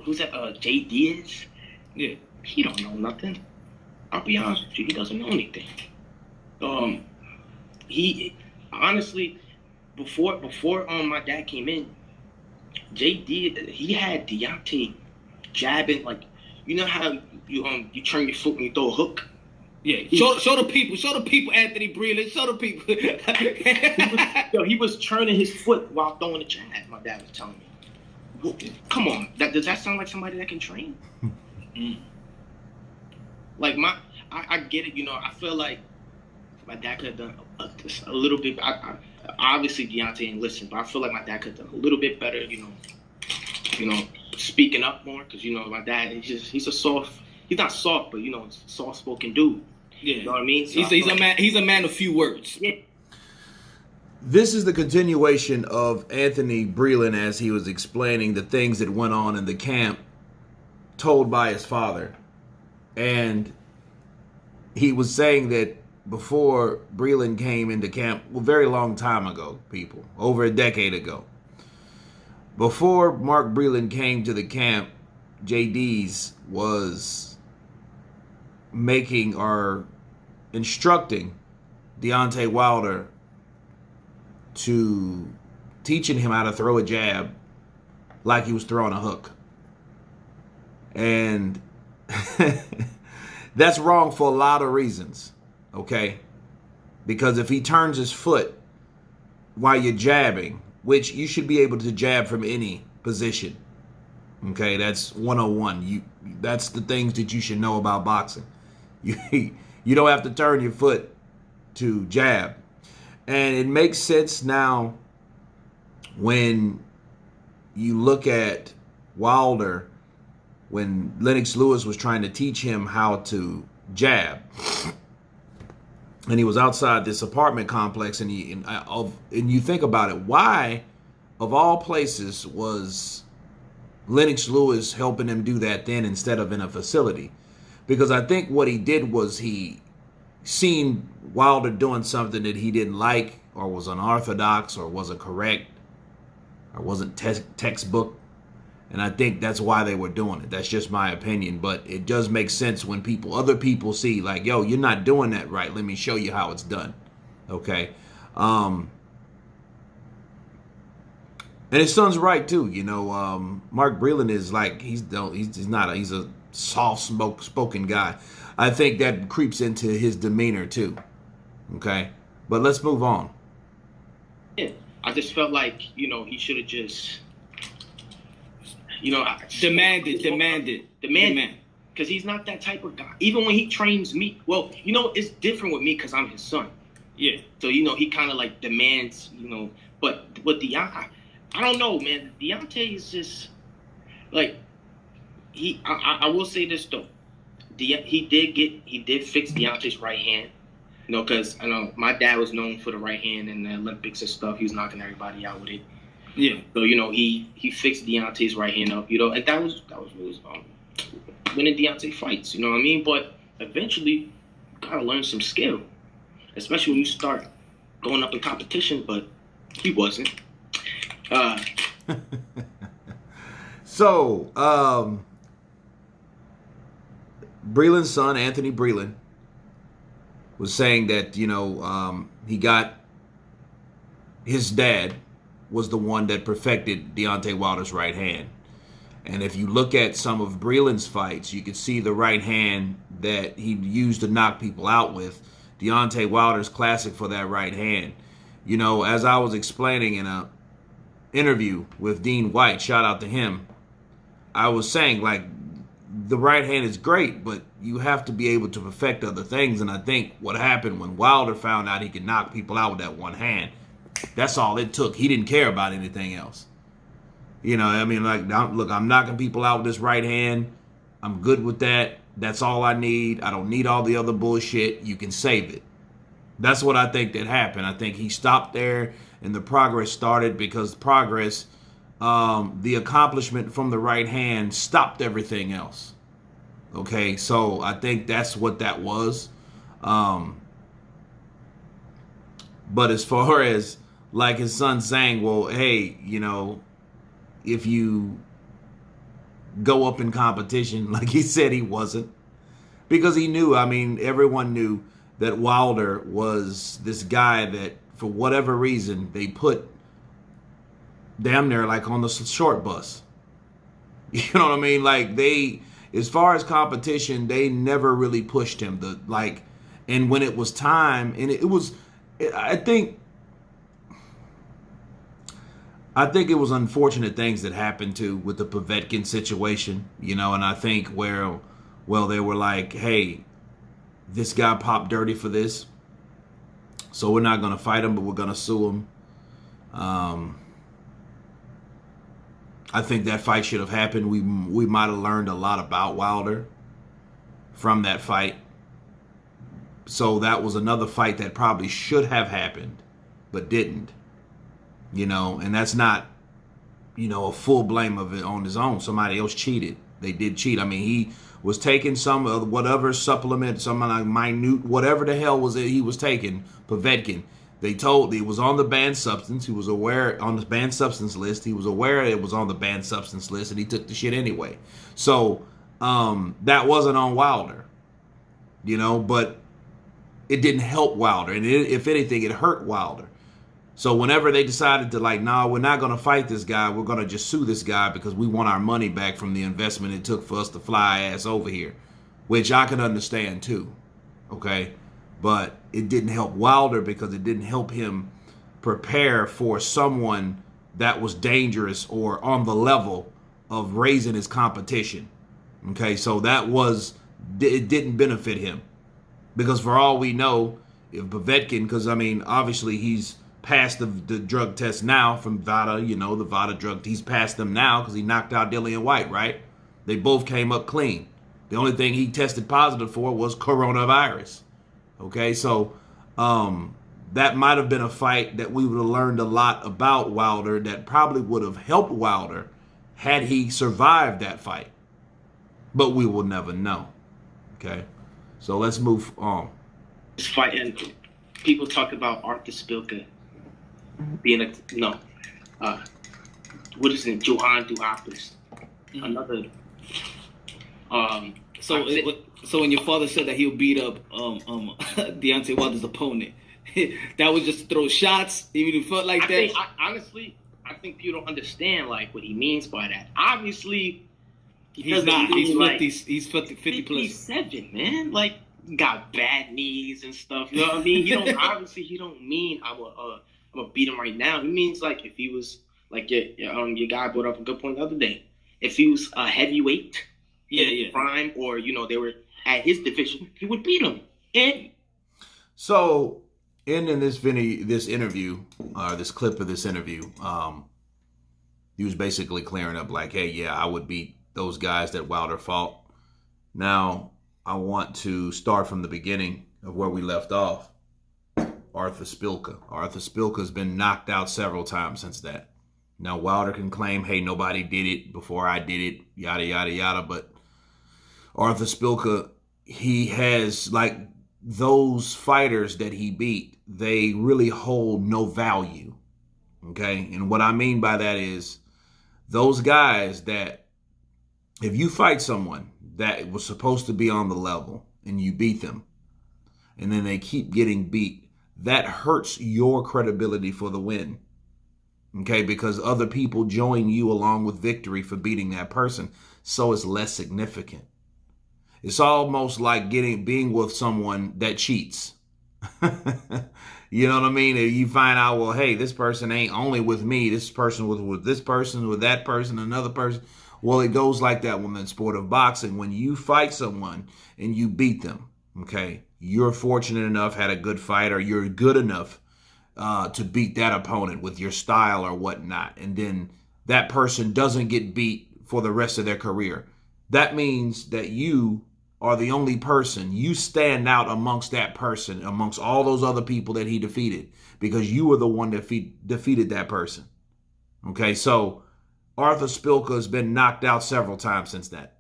who's that? JD is. Yeah. He don't know nothing. I'll be honest with you. He doesn't know anything. He honestly, before my dad came in, JD he had Deontay jabbing like, you know how you turn your foot when you throw a hook. Yeah, show the people, Anthony Breland, show the people. he was turning his foot while throwing a jab. My dad was telling me. Well, come on, does that sound like somebody that can train? Like I get it. I feel like my dad could have done a little bit. Obviously Deontay ain't listen, but I feel like my dad could have done a little bit better. Speaking up more, because my dad he's a soft. He's not soft, but soft spoken dude. Yeah. You know what I mean? So he's a man of few words. Yeah. This is the continuation of Anthony Breland as he was explaining the things that went on in the camp told by his father. And he was saying that before Breland came into camp, a very long time ago, people, over a decade ago, before Mark Breland came to the camp, JD's was making or instructing Deontay Wilder to teaching him how to throw a jab like he was throwing a hook. And that's wrong for a lot of reasons, okay? Because if he turns his foot while you're jabbing, which you should be able to jab from any position, okay? That's 101. That's the things that you should know about boxing. You don't have to turn your foot to jab. And it makes sense now when you look at Wilder, when Lennox Lewis was trying to teach him how to jab. And he was outside this apartment complex, and you think about it, why, of all places, was Lennox Lewis helping him do that then instead of in a facility? Because I think what he did was he seen Wilder doing something that he didn't like, or was unorthodox, or wasn't correct, or wasn't textbook. And I think that's why they were doing it. That's just my opinion. But it does make sense when other people see, like, yo, you're not doing that right. Let me show you how it's done. Okay. And his son's right too. Mark Breland is like, he's a soft-spoken guy. I think that creeps into his demeanor too. Okay, but let's move on. Yeah, I just felt like he should have just demanded. Because he's not that type of guy. Even when he trains me, well, it's different with me because I'm his son. Yeah. So he kind of like demands, But with Deontay, I don't know, man. Deontay is just like I will say this though. He did fix Deontay's right hand. Because I know my dad was known for the right hand in the Olympics and stuff. He was knocking everybody out with it. Yeah. So he fixed Deontay's right hand up. And that was winning Deontay fights. You know what I mean? But eventually, you gotta learn some skill, especially when you start going up in competition. But he wasn't. So, Breland's son, Anthony Breland, was saying that, he got his dad was the one that perfected Deontay Wilder's right hand. And if you look at some of Breland's fights, you can see the right hand that he used to knock people out with. Deontay Wilder's classic for that right hand. As I was explaining in a interview with Dean White, shout out to him, I was saying, like, the right hand is great, but you have to be able to perfect other things. And I think what happened when Wilder found out he could knock people out with that one hand, that's all it took. He didn't care about anything else. Look, I'm knocking people out with this right hand. I'm good with that. That's all I need. I don't need all the other bullshit. You can save it. That's what I think that happened. I think he stopped there and the progress started because the accomplishment from the right hand stopped everything else. Okay, so I think that's what that was. But as far as like his son saying, well, hey, if you go up in competition like he said he wasn't. Because he knew, I mean, everyone knew that Wilder was this guy that, for whatever reason, they put damn near like on the short bus. You know what I mean? Like, they, as far as competition, they never really pushed him. And when it was time, and it was, I think it was unfortunate things that happened too with the Povetkin situation, you know, and I think where, well, they were like, hey, this guy popped dirty for this, so we're not going to fight him, but we're going to sue him. I think that fight should have happened. We might have learned a lot about Wilder from that fight. So that was another fight that probably should have happened, but didn't. You know, and that's not, you know, a full blame of it on his own. Somebody else cheated. They did cheat. I mean, he was taking some of whatever supplement, some like minute, whatever the hell was it he was taking, Povetkin. They told he was on the banned substance. He was aware on the banned substance list. He was aware it was on the banned substance list, and he took the shit anyway. So that wasn't on Wilder, you know, but it didn't help Wilder. And if anything, it hurt Wilder. So whenever they decided to like, nah, we're not going to fight this guy. We're going to just sue this guy because we want our money back from the investment it took for us to fly ass over here, which I can understand too. Okay. But it didn't help Wilder because it didn't help him prepare for someone that was dangerous or on the level of raising his competition. Okay. So it didn't benefit him because for all we know, if Povetkin, because I mean, obviously he's passed the drug test now from VADA, you know, the VADA drug. He's passed them now because he knocked out Dillian White, right? They both came up clean. The only thing he tested positive for was coronavirus. Okay, so that might have been a fight that we would have learned a lot about Wilder that probably would have helped Wilder had he survived that fight. But we will never know. Okay, so let's move on. This fight, and people talk about Arthur Spilka being what is it, Johan Duhapis, another. So when your father said that he'll beat up Deontay Wilder's opponent, that was just to throw shots. He even felt like that. Honestly, I think people don't understand like what he means by that. Obviously, he's not. He's 50 plus. 57, man. Like, got bad knees and stuff. You know what I mean? He don't mean I'm gonna beat him right now. He means like if he was like your guy brought up a good point the other day. If he was a heavyweight, prime, or you know they were at his division, he would beat him. And so, in this interview, this clip of this interview, he was basically clearing up like, hey, yeah, I would beat those guys that Wilder fought. Now, I want to start from the beginning of where we left off. Arthur Spilka. Arthur Spilka's been knocked out several times since that. Now, Wilder can claim, hey, nobody did it before I did it, yada, yada, yada. But Arthur Spilka, he has, like, those fighters that he beat, they really hold no value, okay? And what I mean by that is those guys that if you fight someone that was supposed to be on the level and you beat them and then they keep getting beat, that hurts your credibility for the win, okay? Because other people join you along with victory for beating that person, so it's less significant. It's almost like being with someone that cheats. You know what I mean? If you find out, well, hey, this person ain't only with me, this person with this person, with that person, another person. Well, it goes like that in the sport of boxing. When you fight someone and you beat them, okay, you're fortunate enough, had a good fight, or you're good enough to beat that opponent with your style or whatnot. And then that person doesn't get beat for the rest of their career. That means that you are the only person. You stand out amongst that person, amongst all those other people that he defeated, because you were the one that defeated that person. Okay, so Arthur Spilka has been knocked out several times since that.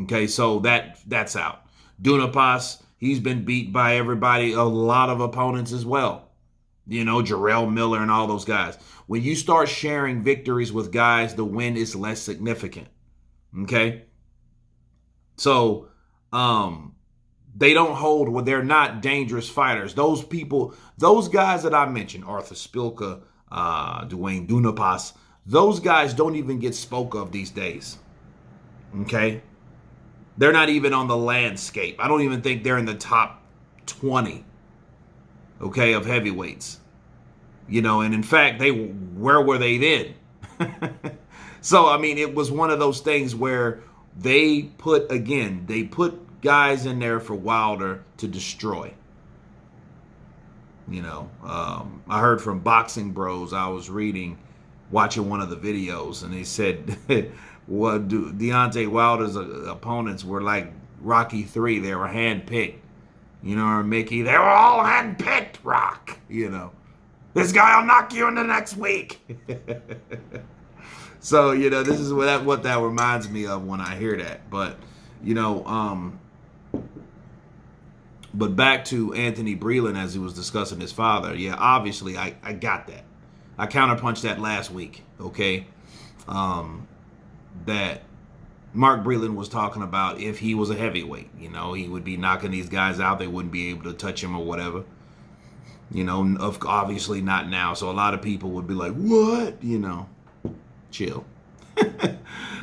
Okay, so that's out. Duhapis, he's been beat by everybody, a lot of opponents as well. You know, Jarrell Miller and all those guys. When you start sharing victories with guys, the win is less significant. Okay. So, they don't hold, well, they're not dangerous fighters. Those people, those guys that I mentioned, Arthur Spilka, Dwayne Dunapas, those guys don't even get spoke of these days. Okay. They're not even on the landscape. I don't even think they're in the top 20, okay, of heavyweights. You know, and in fact, where were they then? So, I mean, it was one of those things where they put guys in there for Wilder to destroy. You know, I heard from Boxing Bros, I was watching one of the videos, and they said, well, Deontay Wilder's opponents were like Rocky 3. They were handpicked. You know, or Mickey, they were all handpicked, Rock. You know, this guy will knock you in the next week. So, you know, this is what that reminds me of when I hear that. But, you know, but back to Anthony Breland as he was discussing his father. Yeah, obviously, I got that. I counterpunched that last week, okay? That Mark Breland was talking about if he was a heavyweight. You know, he would be knocking these guys out. They wouldn't be able to touch him or whatever. You know, obviously not now. So a lot of people would be like, what? You know, chill.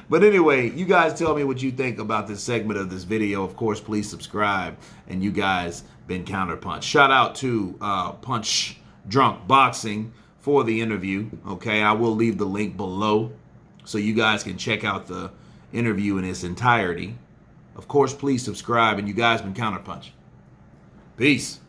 But anyway, you guys tell me what you think about this segment of this video. Of course, please subscribe. And you guys been Counterpunch. Shout out to Punch Drunk Boxing for the interview. Okay, I will leave the link below so you guys can check out the interview in its entirety. Of course, please subscribe. And you guys been Counterpunch. Peace.